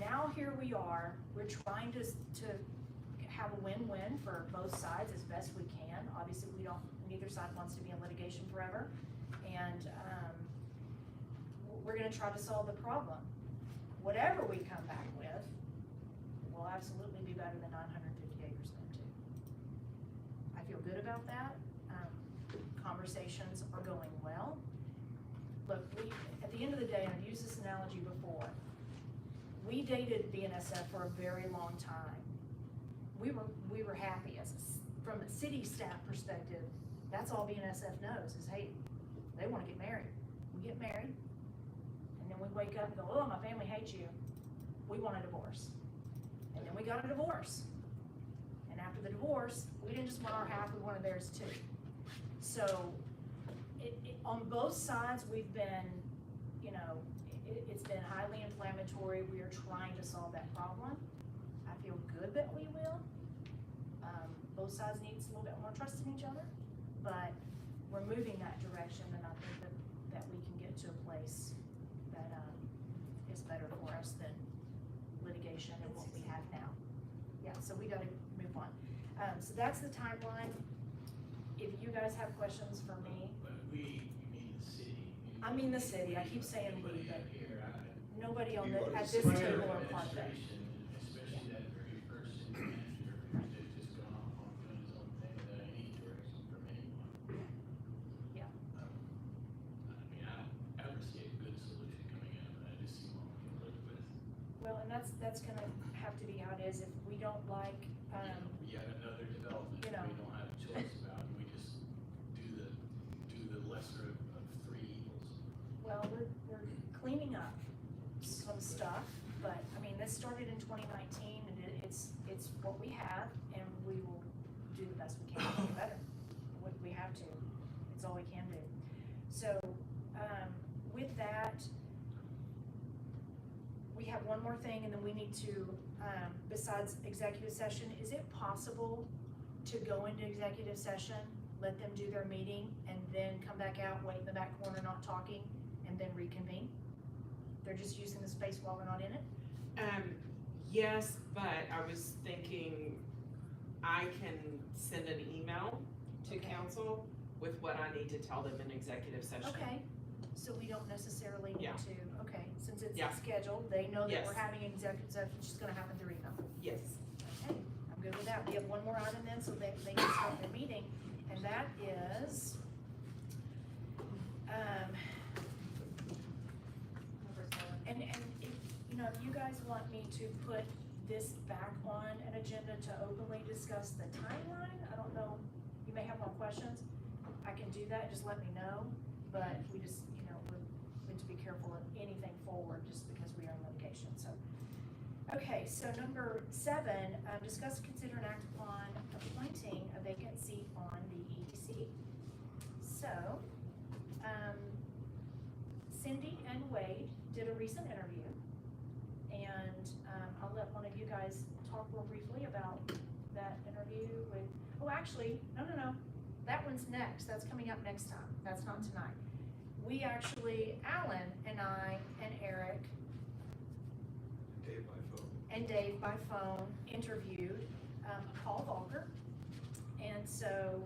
now here we are, we're trying to have a win-win for both sides as best we can. Obviously, neither side wants to be in litigation forever. And we're gonna try to solve the problem. Whatever we come back with will absolutely be better than 950 acres of M2. I feel good about that. Conversations are going well. Look, at the end of the day, and I've used this analogy before, we dated BNSF for a very long time. We were happy from a city staff perspective. That's all BNSF knows is, hey, they want to get married. We get married, and then we wake up and go, oh, my family hates you. We want a divorce. And then we got a divorce. And after the divorce, we didn't just want our half, we wanted theirs too. So on both sides, we've been, it's been highly inflammatory. We are trying to solve that problem. I feel good that we will. Both sides need a little bit more trust in each other, but we're moving that direction, and I think that we can get to a place that is better for us than litigation and what we have now. Yeah, so we gotta move on. So that's the timeline. If you guys have questions for me. You mean the city? I mean the city, I keep saying we, but Here, nobody on You are at this the table are part of it. administration, especially that very first city manager, who's just gone off on doing his own thing without any direction from anyone. Yeah. I mean, I don't ever see a good solution coming out of that. I just see one we can live with. Well, and that's gonna have to be how it is. If we don't like, Yet another development you that know. we don't have a choice about, and we just do the lesser of 3 evils. well, we're cleaning up some stuff, but, I mean, this started in 2019, and it's what we have, and we will do the best we can to make it better. We have to. It's all we can do. So, with that, we have one more thing, and then we need to, besides executive session, is it possible to go into executive session, let them do their meeting, and then come back out, wait in the back corner, not talking, and then reconvene? They're just using the space while we're not in it? Yes, but I was thinking I can send an email to Okay. council with what I need to tell them in executive session. Okay, so we don't necessarily need Yeah. to, okay, since it's Yeah. scheduled, they know that Yes. we're having executive session, it's just gonna happen through email. Yes. Okay, I'm good with that. We have one more item then, so they can start their meeting, and that is, and if you guys want me to put this back on an agenda to openly discuss the timeline, I don't know, you may have more questions, I can do that, just let me know, but we just, we need to be careful of anything forward, just because we are in litigation, so. Okay, so number 7, discuss, consider, and act upon appointing a vacant seat on the EDC. So, Cindy and Wade did a recent interview, and you guys talk real briefly about that interview with, oh, actually, no, that one's next, that's coming up next time, that's not tonight. We actually, Alan and I and Eric and Dave by phone interviewed Paul Volker. And so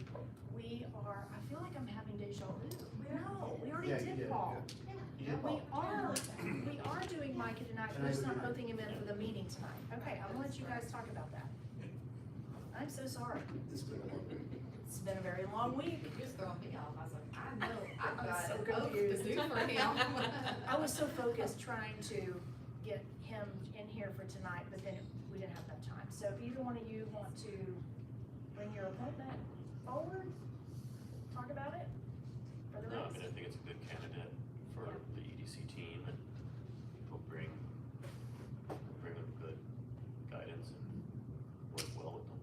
we are, I feel like I'm having deja vu. No, we already did Paul. We are doing Micah tonight, we're just not opening him in for the meeting tonight. Okay, I'm gonna let you guys talk about that. I'm so sorry. It's been a very long week. You just throwing me off, I was like, I know, I've I'm got so an oath to confused. do for him. I was so focused trying to get him in here for tonight, but then we didn't have enough time. So if either one of you want to bring your appointment forward, talk about it for the No, I rest. mean, I think it's a good candidate for the EDC team, and he'll bring them good guidance and work well with them.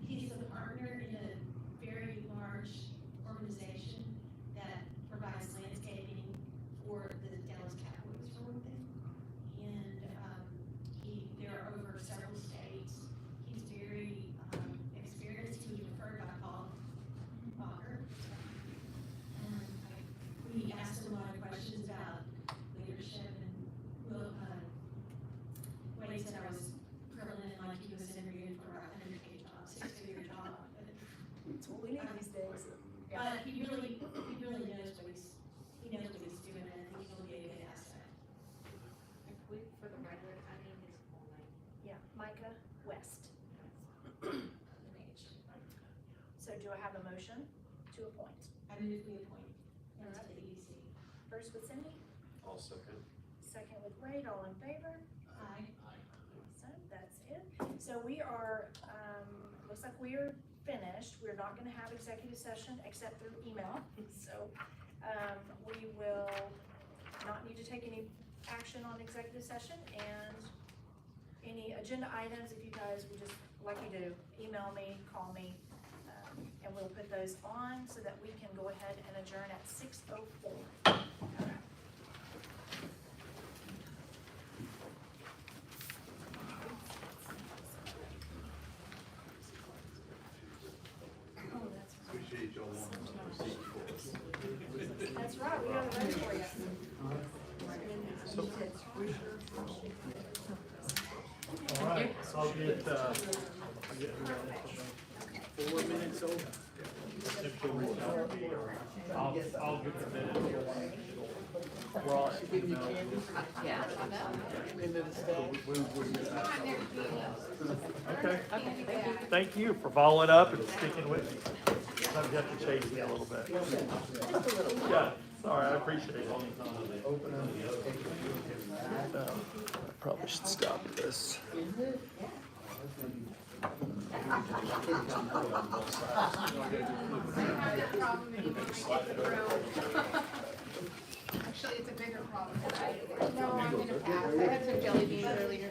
He's a partner in a very large organization that provides landscaping for the Dallas Cowboys, for one thing. And, there are over several states. He's very, experienced. He was referred by Paul Walker. We asked him a lot of questions about leadership and, Wade said I was curling in like he was interviewing for a 100K job, 6-figure job. That's what we need these days. But he really knows what he knows what he's doing, and I think he'll be a good asset. For the record, I need his full name. Yeah, Micah West. An H. So do I have a motion to appoint? I move we appoint him to the EDC. First with Cindy, I'll second. second with Wade, all in favor? Aye. So that's it. So we are, looks like we are finished. We're not gonna have executive session except through email. So, we will not need to take any action on executive session, and any agenda items, if you guys would just, like you do, email me, call me, and we'll put those on so that we can go ahead and adjourn at 6:04. Appreciate y'all wanting to proceed for us. That's right, we got it ready for you. All right, so I'll get, 4 minutes over. I'll get the minutes. We're all email. Yeah, I know. Into the stack. Okay, thank you for following up and sticking with me. Sometimes you have to chase me a little bit. Yeah, sorry, I appreciate it. I probably should stop this. I have that problem in the room. Actually, it's a bigger problem than I, no, I'm gonna pass, I had some jelly beans earlier.